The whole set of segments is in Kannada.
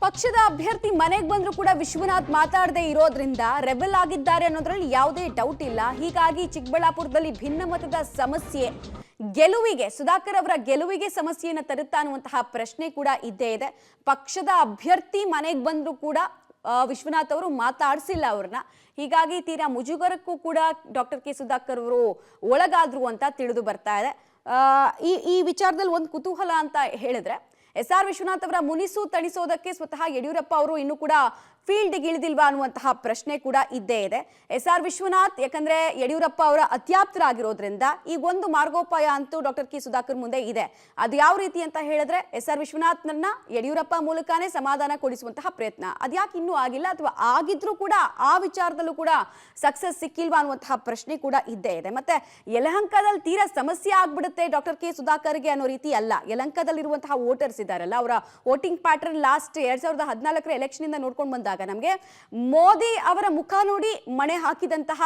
ಪಕ್ಷದ ಅಭ್ಯರ್ಥಿ ಮನೆಗೆ ಬಂದರೂ ಕೂಡ ವಿಶ್ವನಾಥ್ ಮಾತಾಡದೇ ಇರೋದ್ರಿಂದ ರೆಬೆಲ್ ಆಗಿದ್ದಾರೆ ಅನ್ನೋದ್ರಲ್ಲಿ ಯಾವುದೇ ಡೌಟ್ ಇಲ್ಲ. ಹೀಗಾಗಿ ಚಿಕ್ಕಬಳ್ಳಾಪುರದಲ್ಲಿ ಭಿನ್ನಮತದ ಸಮಸ್ಯೆ ಗೆಲುವಿಗೆ ಸುಧಾಕರ್ ಅವರ ಗೆಲುವಿಗೆ ಸಮಸ್ಯೆಯನ್ನು ತರುತ್ತಾ ಅನ್ನುವಂತಹ ಪ್ರಶ್ನೆ ಕೂಡ ಇದ್ದೇ ಇದೆ. ಪಕ್ಷದ ಅಭ್ಯರ್ಥಿ ಮನೆಗೆ ಬಂದರೂ ಕೂಡ ವಿಶ್ವನಾಥ್ ಅವರು ಮಾತಾಡಿಸಿಲ್ಲ ಅವ್ರನ್ನ. ಹೀಗಾಗಿ ತೀರಾ ಮುಜುಗರಕ್ಕೂ ಕೂಡ ಡಾಕ್ಟರ್ ಕೆ ಸುಧಾಕರ್ ಅವರು ಒಳಗಾದ್ರು ಅಂತ ತಿಳಿದು ಬರ್ತಾ ಇದೆ. ಈ ವಿಚಾರದಲ್ಲಿ ಒಂದು ಕುತೂಹಲ ಅಂತ ಹೇಳಿದ್ರೆ, ಎಸ್.ಆರ್. ವಿಶ್ವನಾಥ್ ಅವರ ಮುನಿಸು ತಣಿಸೋದಕ್ಕೆ ಸ್ವತಃ ಯಡಿಯೂರಪ್ಪ ಅವರು ಇನ್ನೂ ಕೂಡ ಫೀಲ್ಡ್ಗೆ ಇಳಿದಿಲ್ವಾ ಅನ್ನುವಂತಹ ಪ್ರಶ್ನೆ ಕೂಡ ಇದ್ದೇ ಇದೆ. ಎಸ್.ಆರ್. ವಿಶ್ವನಾಥ್ ಯಾಕಂದ್ರೆ ಯಡಿಯೂರಪ್ಪ ಅವರ ಅತ್ಯಾಪ್ತರಾಗಿರೋದ್ರಿಂದ ಈಗ ಒಂದು ಮಾರ್ಗೋಪಾಯ ಅಂತೂ ಡಾಕ್ಟರ್ ಕೆ ಸುಧಾಕರ್ ಮುಂದೆ ಇದೆ. ಅದು ಯಾವ ರೀತಿ ಅಂತ ಹೇಳಿದ್ರೆ, ಎಸ್.ಆರ್. ವಿಶ್ವನಾಥ್ನನ್ನ ಯಡಿಯೂರಪ್ಪ ಮೂಲಕನೇ ಸಮಾಧಾನ ಕೊಡಿಸುವಂತಹ ಪ್ರಯತ್ನ. ಅದ್ಯಾಕೆ ಇನ್ನೂ ಆಗಿಲ್ಲ, ಅಥವಾ ಆಗಿದ್ರೂ ಕೂಡ ಆ ವಿಚಾರದಲ್ಲೂ ಕೂಡ ಸಕ್ಸಸ್ ಸಿಕ್ಕಿಲ್ವಾ ಅನ್ನುವಂತಹ ಪ್ರಶ್ನೆ ಕೂಡ ಇದ್ದೇ ಇದೆ. ಮತ್ತೆ ಯಲಹಂಕದಲ್ಲಿ ತೀರಾ ಸಮಸ್ಯೆ ಆಗ್ಬಿಡುತ್ತೆ ಡಾಕ್ಟರ್ ಕೆ ಸುಧಾಕರ್ಗೆ ಅನ್ನೋ ರೀತಿ ಅಲ್ಲ. ಯಲಹಂಕದಲ್ಲಿರುವಂತಹ ವೋಟರ್ಸ್ ಇದ್ದಾರಲ್ಲ, ಅವರ ವೋಟಿಂಗ್ ಪ್ಯಾಟರ್ನ್ ಲಾಸ್ಟ್ 2014 ಎಲೆಕ್ಷನ್ ಇಂದ ನೋಡ್ಕೊಂಡು ಬಂದಾಗ ನಮಗೆ ಮೋದಿ ಅವರ ಮುಖ ನೋಡಿ ಮಣೆ ಹಾಕಿದಂತಹ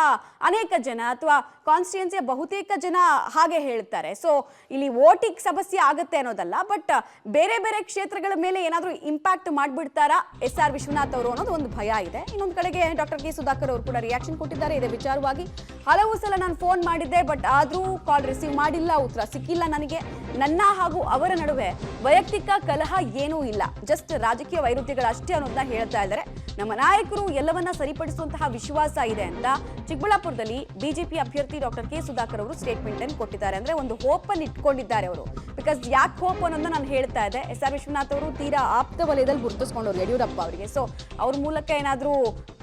ಅನೇಕ ಜನ ಅಥವಾ ಕಾನ್ಸ್ಟಿಟ್ಯೂನ್ಸಿಯ ಬಹುತೇಕ ಜನ ಹಾಗೆ ಹೇಳ್ತಾರೆ. ಸೊ ಇಲ್ಲಿ ವೋಟಿಂಗ್ ಸಮಸ್ಯೆ ಆಗುತ್ತೆ ಅನ್ನೋದಲ್ಲ, ಬಟ್ ಬೇರೆ ಬೇರೆ ಕ್ಷೇತ್ರಗಳ ಮೇಲೆ ಏನಾದರೂ ಇಂಪ್ಯಾಕ್ಟ್ ಮಾಡ್ಬಿಡ್ತಾರಾ ಎಸ್.ಆರ್. ವಿಶ್ವನಾಥ್ ಅವರು ಅನ್ನೋದು ಒಂದು ಭಯ ಇದೆ. ಇನ್ನೊಂದು ಕಡೆಗೆ ಡಾಕ್ಟರ್ ಕೆ ಸುಧಾಕರ್ ಅವರು ಕೂಡ ರಿಯಾಕ್ಷನ್ ಕೊಟ್ಟಿದ್ದಾರೆ ಇದೇ ವಿಚಾರವಾಗಿ. ಹಲವು ಸಲ ನಾನು ಫೋನ್ ಮಾಡಿದ್ದೆ, ಬಟ್ ಆದರೂ ಕಾಲ್ ರಿಸೀವ್ ಮಾಡಿಲ್ಲ, ಉತ್ತರ ಸಿಕ್ಕಿಲ್ಲ ನನಗೆ. ನನ್ನ ಹಾಗೂ ಅವರ ನಡುವೆ ವೈಯಕ್ತಿಕ ಕಲಹ ಏನೂ ಇಲ್ಲ, ಜಸ್ಟ್ ರಾಜಕೀಯ ವೈರುಧ್ಯಗಳಷ್ಟೇ ಅನ್ನೋದನ್ನ ಹೇಳ್ತಾ ಇದ್ದಾರೆ. ನಮ್ಮ ನಾಯಕರು ಎಲ್ಲವನ್ನ ಸರಿಪಡಿಸುವಂತಹ ವಿಶ್ವಾಸ ಇದೆ ಅಂತ ಚಿಕ್ಕಬಳ್ಳಾಪುರದಲ್ಲಿ ಬಿಜೆಪಿ ಅಭ್ಯರ್ಥಿ ಡಾಕ್ಟರ್ ಕೆ ಸುಧಾಕರ್ ಅವರು ಸ್ಟೇಟ್ಮೆಂಟ್ ಅನ್ನು ಕೊಟ್ಟಿದ್ದಾರೆ. ಅಂದ್ರೆ ಒಂದು ಹೋಪ್ ಅನ್ನು ಇಟ್ಕೊಂಡಿದ್ದಾರೆ ಅವರು. ಬಿಕಾಸ್ ಯಾಕೆ ಹೋಪ್ ಅನ್ನೋದನ್ನ ನಾನು ಹೇಳ್ತಾ ಇದ್ದೆ, ಎಸ್.ಆರ್. ವಿಶ್ವನಾಥ್ ಅವರು ತೀರಾ ಆಪ್ತ ವಲಯದಲ್ಲಿ ಗುರುತಿಸ್ಕೊಂಡವ್ರು ಯಡಿಯೂರಪ್ಪ ಅವರಿಗೆ. ಸೊ ಅವ್ರ ಮೂಲಕ ಏನಾದರೂ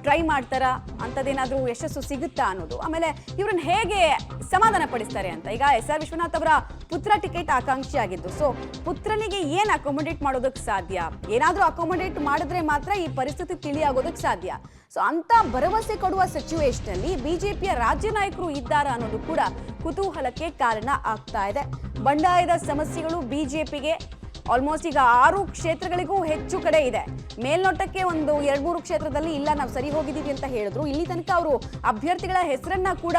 ಟ್ರೈ ಮಾಡ್ತಾರಾ, ಅಂಥದ್ದೇನಾದರೂ ಯಶಸ್ಸು ಸಿಗುತ್ತಾ ಅನ್ನೋದು. ಆಮೇಲೆ ಇವ್ರನ್ನ ಹೇಗೆ ಸಮಾಧಾನ ಪಡಿಸ್ತಾರೆ ಅಂತ. ಈಗ ಎಸ್.ಆರ್. ವಿಶ್ವನಾಥ್ ಅವರ ಪುತ್ರ ಟಿಕೆಟ್ ಆಕಾಂಕ್ಷಿ ಆಗಿದ್ದು, ಸೊ ಪುತ್ರನಿಗೆ ಏನು ಅಕೊಮೊಡೇಟ್ ಮಾಡೋದಕ್ಕೆ ಸಾಧ್ಯ, ಏನಾದರೂ ಅಕೊಮೊಡೇಟ್ ಮಾಡಿದ್ರೆ ಮಾತ್ರ ಈ ಪರಿಸ್ಥಿತಿ ತಿಳಿಯಾಗೋದಕ್ಕೆ ಸಾಧ್ಯ. ಸೊ ಅಂತ ಭರವಸೆ ಕೊಡುವ ಸಿಚುವೇಶನ್ ಅಲ್ಲಿ ಬಿಜೆಪಿಯ ರಾಜ್ಯ ನಾಯಕರು ಇದ್ದಾರಾ ಅನ್ನೋದು ಕೂಡ ಕುತೂಹಲಕ್ಕೆ ಕಾರಣ ಆಗ್ತಾ ಇದೆ. ಬಂಡಾಯದ ಸಮಸ್ಯೆಗಳು ಬಿಜೆಪಿಗೆ ಆಲ್ಮೋಸ್ಟ್ ಈಗ 6 ಕ್ಷೇತ್ರಗಳಿಗೂ ಹೆಚ್ಚು ಕಡೆ ಇದೆ. ಮೇಲ್ನೋಟಕ್ಕೆ ಒಂದು 2-3 ಕ್ಷೇತ್ರದಲ್ಲಿ ಇಲ್ಲ ನಾವು ಸರಿ ಹೋಗಿದ್ದೀವಿ ಅಂತ ಹೇಳಿದ್ರು. ಇಲ್ಲಿ ತನಕ ಅವರು ಅಭ್ಯರ್ಥಿಗಳ ಹೆಸರನ್ನ ಕೂಡ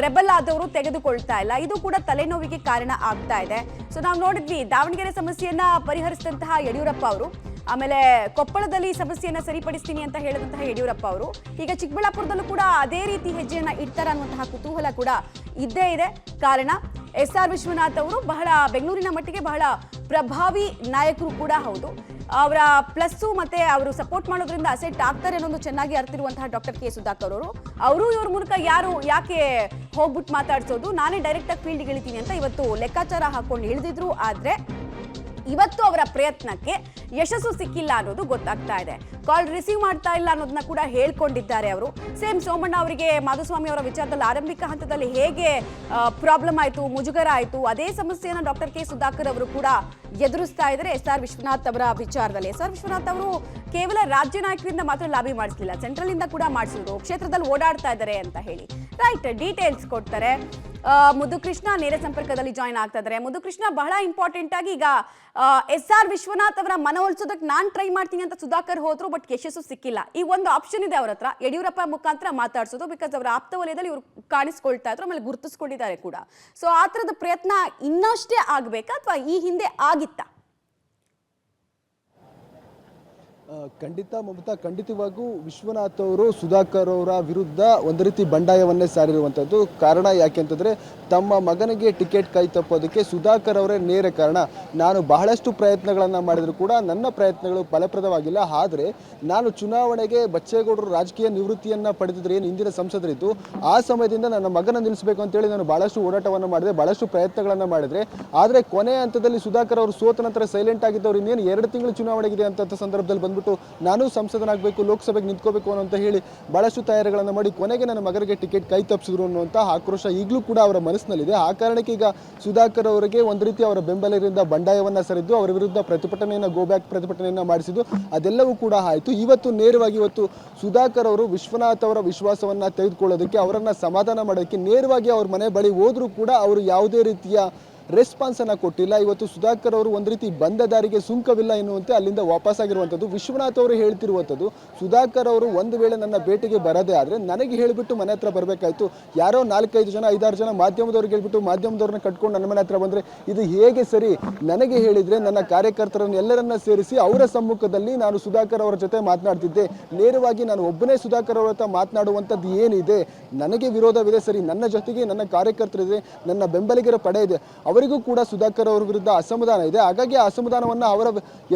ರೆಬಲ್ ಆದವರು ತೆಗೆದುಕೊಳ್ತಾ ಇಲ್ಲ. ಇದು ಕೂಡ ತಲೆನೋವಿಗೆ ಕಾರಣ ಆಗ್ತಾ ಇದೆ. ಸೊ ನಾವು ನೋಡಿದ್ವಿ ದಾವಣಗೆರೆ ಸಮಸ್ಯೆಯನ್ನ ಪರಿಹರಿಸಿದಂತಹ ಯಡಿಯೂರಪ್ಪ ಅವರು, ಆಮೇಲೆ ಕೊಪ್ಪಳದಲ್ಲಿ ಸಮಸ್ಯೆಯನ್ನ ಸರಿಪಡಿಸ್ತೀನಿ ಅಂತ ಹೇಳಿದಂತಹ ಯಡಿಯೂರಪ್ಪ ಅವರು, ಈಗ ಚಿಕ್ಕಬಳ್ಳಾಪುರದಲ್ಲೂ ಕೂಡ ಅದೇ ರೀತಿ ಹೆಜ್ಜೆಯನ್ನ ಇಡ್ತಾರ ಅನ್ನುವಂತಹ ಕುತೂಹಲ ಕೂಡ ಇದ್ದೇ ಇದೆ. ಕಾರಣ ಎಸ್.ಆರ್. ವಿಶ್ವನಾಥ್ ಅವರು ಬಹಳ ಬೆಂಗಳೂರಿನ ಮಟ್ಟಿಗೆ ಬಹಳ ಪ್ರಭಾವಿ ನಾಯಕರು ಕೂಡ ಹೌದು. ಅವರ ಪ್ಲಸ್ಸು ಮತ್ತೆ ಅವರು ಸಪೋರ್ಟ್ ಮಾಡೋದ್ರಿಂದ ಅಸೆಟ್ ಆಗ್ತಾರೆ ಅನ್ನೋದು ಚೆನ್ನಾಗಿ ಅರ್ತಿರುವಂತಹ ಡಾಕ್ಟರ್ ಕೆ ಸುಧಾಕರ್ ಅವರು ಇವ್ರ ಮೂಲಕ ಯಾಕೆ ಹೋಗ್ಬಿಟ್ಟು ಮಾತಾಡ್ಸೋದು, ನಾನೇ ಡೈರೆಕ್ಟ್ ಆಗಿ ಫೀಲ್ಡ್ಗೆ ಇಳಿತೀನಿ ಅಂತ ಇವತ್ತು ಲೆಕ್ಕಾಚಾರ ಹಾಕೊಂಡು ಇಳಿದಿದ್ರು. ಆದ್ರೆ ಇವತ್ತು ಅವರ ಪ್ರಯತ್ನಕ್ಕೆ ಯಶಸ್ಸು ಸಿಕ್ಕಿಲ್ಲ ಅನ್ನೋದು ಗೊತ್ತಾಗ್ತಾ ಇದೆ. ಕಾಲ್ ರಿಸೀವ್ ಮಾಡ್ತಾ ಇಲ್ಲ ಅನ್ನೋದನ್ನ ಕೂಡ ಹೇಳ್ಕೊಂಡಿದ್ದಾರೆ ಅವರು. ಸೇಮ್ ಸೋಮಣ್ಣ ಅವರಿಗೆ ಮಾಧುಸ್ವಾಮಿ ಅವರ ವಿಚಾರದಲ್ಲಿ ಆರಂಭಿಕ ಹಂತದಲ್ಲಿ ಹೇಗೆ ಪ್ರಾಬ್ಲಮ್ ಆಯಿತು, ಮುಜುಗರ ಆಯಿತು, ಅದೇ ಸಮಸ್ಯೆಯನ್ನು ಡಾಕ್ಟರ್ ಕೆ ಸುಧಾಕರ್ ಅವರು ಕೂಡ ಎದುರಿಸ್ತಾ ಇದ್ದಾರೆ ಎಸ್.ಆರ್. ವಿಶ್ವನಾಥ್ ಅವರ ವಿಚಾರದಲ್ಲಿ. ಎಸ್.ಆರ್. ವಿಶ್ವನಾಥ್ ಅವರು ಕೇವಲ ರಾಜ್ಯ ನಾಯಕರಿಂದ ಮಾತ್ರ ಲಾಬಿ ಮಾಡಿಸಲಿಲ್ಲ, ಸೆಂಟ್ರಲ್ ಇಂದ ಕೂಡ ಮಾಡಿಸಿದ್ರು, ಕ್ಷೇತ್ರದಲ್ಲಿ ಓಡಾಡ್ತಾ ಇದ್ದಾರೆ ಅಂತ ಹೇಳಿ ರೈಟ್ ಡೀಟೇಲ್ಸ್ ಕೊಡ್ತಾರೆ. ಮುದುಕೃಷ್ಣ ನೇರ ಸಂಪರ್ಕದಲ್ಲಿ ಜಾಯ್ನ್ ಆಗ್ತಾ ಇದ್ದಾರೆ. ಮುದುಕೃಷ್ಣ, ಬಹಳ ಇಂಪಾರ್ಟೆಂಟ್ ಆಗಿ ಈಗ ಎಸ್.ಆರ್. ವಿಶ್ವನಾಥ್ ಅವರ ಮನವೊಲಿಸೋದಕ್ಕೆ ನಾನು ಟ್ರೈ ಮಾಡ್ತೀನಿ ಅಂತ ಸುಧಾಕರ್ ಹೋದ್ರು, ಬಟ್ ಯಶಸ್ಸು ಸಿಕ್ಕಿಲ್ಲ. ಈ ಒಂದು ಆಪ್ಷನ್ ಇದೆ ಅವ್ರ ಹತ್ರ, ಯಡಿಯೂರಪ್ಪ ಮುಖಾಂತರ ಮಾತಾಡ್ಸೋದು. ಬಿಕಾಸ್ ಅವರ ಆಪ್ತ ವಲಯದಲ್ಲಿ ಇವರು ಕಾಣಿಸ್ಕೊಳ್ತಾ ಇದ್ರು, ಆಮೇಲೆ ಗುರುತಿಸ್ಕೊಂಡಿದ್ದಾರೆ ಕೂಡ. ಸೊ ಆ ಥರದ ಪ್ರಯತ್ನ ಇನ್ನಷ್ಟೇ ಆಗ್ಬೇಕಾ ಅಥವಾ ಈ ಹಿಂದೆ ಆಗಿತ್ತಾ? ಖಂಡಿತ ಮಮತಾ, ಖಂಡಿತವಾಗೂ ವಿಶ್ವನಾಥ್ ಅವರು ಸುಧಾಕರ್ ಅವರ ವಿರುದ್ಧ ಒಂದು ರೀತಿ ಬಂಡಾಯವನ್ನೇ ಸಾರಿರುವಂಥದ್ದು. ಕಾರಣ ಯಾಕೆ ಅಂತಂದರೆ, ತಮ್ಮ ಮಗನಿಗೆ ಟಿಕೆಟ್ ಕೈ ತಪ್ಪೋದಕ್ಕೆ ಸುಧಾಕರ್ ಅವರೇ ನೇರ ಕಾರಣ. ನಾನು ಬಹಳಷ್ಟು ಪ್ರಯತ್ನಗಳನ್ನು ಮಾಡಿದರೂ ಕೂಡ ನನ್ನ ಪ್ರಯತ್ನಗಳು ಫಲಪ್ರದವಾಗಿಲ್ಲ. ಆದರೆ ನಾನು ಚುನಾವಣೆಗೆ ಬಚ್ಚೇಗೌಡರು ರಾಜಕೀಯ ನಿವೃತ್ತಿಯನ್ನು ಪಡೆದಿದ್ರೆ ಏನು ಹಿಂದಿನ ಸಂಸದರಿದ್ದು, ಆ ಸಮಯದಿಂದ ನನ್ನ ಮಗನ ನಿಲ್ಲಿಸಬೇಕು ಅಂತೇಳಿ ನಾನು ಭಾಳಷ್ಟು ಓಡಾಟವನ್ನು ಮಾಡಿದೆ, ಭಾಳಷ್ಟು ಪ್ರಯತ್ನಗಳನ್ನು ಮಾಡಿದರೆ. ಆದರೆ ಕೊನೆ ಹಂತದಲ್ಲಿ ಸುಧಾಕರ್ ಅವರು ಸೋತ ನಂತರ ಸೈಲೆಂಟ್ ಆಗಿದ್ದವ್ರು ಇನ್ನೇನು 2 ತಿಂಗಳು ಚುನಾವಣೆಗಿದೆ ಅಂತ ಸಂದರ್ಭದಲ್ಲಿ ಬಂದ್ಬಿಟ್ಟು ನಾನು ಸಂಸದನಾಗಬೇಕು, ಲೋಕಸಭೆಗೆ ನಿಂತ್ಕೋಬೇಕು ಅಂತ ಹೇಳಿ ಬಹಳಷ್ಟು ತಯಾರಿಗಳನ್ನು ಮಾಡಿ ಕೊನೆಗೆ ನನ್ನ ಮಗನಿಗೆ ಟಿಕೆಟ್ ಕೈ ತಪ್ಪಿಸಿದ್ರು ಅನ್ನುವಂಥ ಆಕ್ರೋಶ ಈಗಲೂ ಕೂಡ ಅವರ ಮನಸ್ಸಿನಲ್ಲಿದೆ. ಆ ಕಾರಣಕ್ಕೆ ಈಗ ಸುಧಾಕರ್ ಅವರಿಗೆ ಒಂದು ರೀತಿ ಅವರ ಬೆಂಬಲರಿಂದ ಬಂಡಾಯವನ್ನು ಸರಿದ್ದು ಅವರ ವಿರುದ್ಧ ಪ್ರತಿಭಟನೆಯನ್ನು ಗೋಬ್ಯಾಕ್ ಪ್ರತಿಭಟನೆಯನ್ನು ಮಾಡಿಸಿದ್ದು, ಅದೆಲ್ಲವೂ ಕೂಡ ಆಯಿತು. ಇವತ್ತು ನೇರವಾಗಿ ಸುಧಾಕರ್ ಅವರು ವಿಶ್ವನಾಥ್ ಅವರ ವಿಶ್ವಾಸವನ್ನು ತೆಗೆದುಕೊಳ್ಳೋದಕ್ಕೆ, ಅವರನ್ನು ಸಮಾಧಾನ ಮಾಡೋದಕ್ಕೆ ನೇರವಾಗಿ ಅವ್ರ ಮನೆ ಬಳಿ ಹೋದರೂ ಕೂಡ ಅವರು ಯಾವುದೇ ರೀತಿಯ ರೆಸ್ಪಾನ್ಸ್ ಅನ್ನ ಕೊಟ್ಟಿಲ್ಲ. ಇವತ್ತು ಸುಧಾಕರ್ ಅವರು ಒಂದು ರೀತಿ ಬಂದ ದಾರಿಗೆ ಸುಂಕವಿಲ್ಲ ಎನ್ನುವಂತೆ ಅಲ್ಲಿಂದ ವಾಪಸ್ ಆಗಿರುವಂಥದ್ದು. ವಿಶ್ವನಾಥ್ ಅವರು ಹೇಳ್ತಿರುವಂಥದ್ದು, ಸುಧಾಕರ್ ಅವರು ಒಂದು ವೇಳೆ ನನ್ನ ಭೇಟಿಗೆ ಬರದೇ ಆದ್ರೆ ನನಗೆ ಹೇಳಿಬಿಟ್ಟು ಮನೆ ಹತ್ರ ಬರಬೇಕಾಯ್ತು. ಯಾರೋ 4-5 ಜನ 5-6 ಜನ ಮಾಧ್ಯಮದವ್ರಿಗೆ ಹೇಳ್ಬಿಟ್ಟು ಮಾಧ್ಯಮದವ್ರನ್ನ ಕಟ್ಕೊಂಡು ನನ್ನ ಮನೆ ಹತ್ರ ಬಂದ್ರೆ ಇದು ಹೇಗೆ ಸರಿ? ನನಗೆ ಹೇಳಿದ್ರೆ ನನ್ನ ಕಾರ್ಯಕರ್ತರನ್ನು ಎಲ್ಲರನ್ನ ಸೇರಿಸಿ ಅವರ ಸಮ್ಮುಖದಲ್ಲಿ ನಾನು ಸುಧಾಕರ್ ಅವರ ಜೊತೆ ಮಾತನಾಡ್ತಿದ್ದೆ. ನೇರವಾಗಿ ನಾನು ಒಬ್ಬನೇ ಸುಧಾಕರ್ ಅವರ ಹತ್ರ ಮಾತನಾಡುವಂಥದ್ದು ಏನಿದೆ? ನನಗೆ ವಿರೋಧವಿದೆ ಸರಿ, ನನ್ನ ಜೊತೆಗೆ ನನ್ನ ಕಾರ್ಯಕರ್ತರಿದೆ, ನನ್ನ ಬೆಂಬಲಿಗರ ಪಡೆ ಇದೆ, ಅವರಿಗೂ ಕೂಡ ಸುಧಾಕರ್ ಅವರ ವಿರುದ್ಧ ಅಸಮಾಧಾನ ಇದೆ. ಹಾಗಾಗಿ ಆ ಅಸಮಾಧಾನವನ್ನು ಅವರ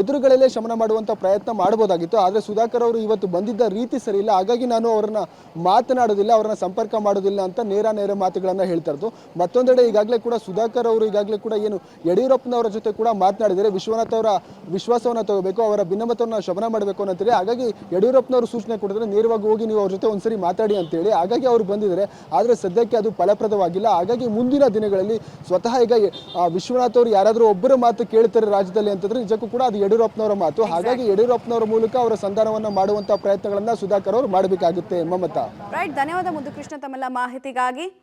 ಎದುರುಗಳಲ್ಲೇ ಶಮನ ಮಾಡುವಂಥ ಪ್ರಯತ್ನ ಮಾಡಬಹುದಾಗಿತ್ತು. ಆದರೆ ಸುಧಾಕರ್ ಅವರು ಇವತ್ತು ಬಂದಿದ್ದ ರೀತಿ ಸರಿ ಇಲ್ಲ. ಹಾಗಾಗಿ ನಾನು ಅವರನ್ನ ಮಾತನಾಡೋದಿಲ್ಲ, ಅವರನ್ನ ಸಂಪರ್ಕ ಮಾಡೋದಿಲ್ಲ ಅಂತ ನೇರ ಮಾತುಗಳನ್ನ ಹೇಳ್ತಾ ಇರೋದು. ಮತ್ತೊಂದೆಡೆ ಈಗಾಗಲೇ ಕೂಡ ಸುಧಾಕರ್ ಅವರು ಈಗಾಗಲೇ ಕೂಡ ಏನು ಯಡಿಯೂರಪ್ಪನವರ ಜೊತೆ ಕೂಡ ಮಾತನಾಡಿದರೆ ವಿಶ್ವನಾಥ್ ಅವರ ವಿಶ್ವಾಸವನ್ನು ತಗೋಬೇಕು, ಅವರ ಭಿನ್ನಮತವನ್ನು ಶಮನ ಮಾಡಬೇಕು ಅನ್ನಂತಾರೆ. ಹಾಗಾಗಿ ಯಡಿಯೂರಪ್ಪನವರು ಸೂಚನೆ ಕೊಟ್ಟಿದ್ರೆ ನೇರವಾಗಿ ಹೋಗಿ ನೀವು ಅವ್ರ ಜೊತೆ ಒಂದ್ಸರಿ ಮಾತಾಡಿ ಅಂತೇಳಿ. ಹಾಗಾಗಿ ಅವರು ಬಂದಿದ್ದಾರೆ. ಆದರೆ ಸದ್ಯಕ್ಕೆ ಅದು ಫಲಪ್ರದವಾಗಿಲ್ಲ. ಹಾಗಾಗಿ ಮುಂದಿನ ದಿನಗಳಲ್ಲಿ ಸ್ವತಃ ಈಗ ವಿಶ್ವನಾಥ್ ಅವರು ಯಾರಾದರೂ ಒಬ್ಬರ ಮಾತು ಕೇಳ್ತಾರೆ ರಾಜ್ಯದಲ್ಲಿ ಅಂತಂದ್ರೆ ನಿಜಕ್ಕೂ ಕೂಡ ಅದು ಯಡಿಯೂರಪ್ಪನವರ ಮಾತು. ಹಾಗಾಗಿ ಯಡಿಯೂರಪ್ಪನವರ ಮೂಲಕ ಅವರ ಸಂಧಾನವನ್ನು ಮಾಡುವಂತಹ ಪ್ರಯತ್ನಗಳನ್ನ ಸುಧಾಕರ್ ಅವರು ಮಾಡಬೇಕಾಗುತ್ತೆ. ಮಮತಾ, ರೈಟ್, ಧನ್ಯವಾದ ಮುದ್ದು ಕೃಷ್ಣ ತಮ್ಮೆಲ್ಲ ಮಾಹಿತಿಗಾಗಿ.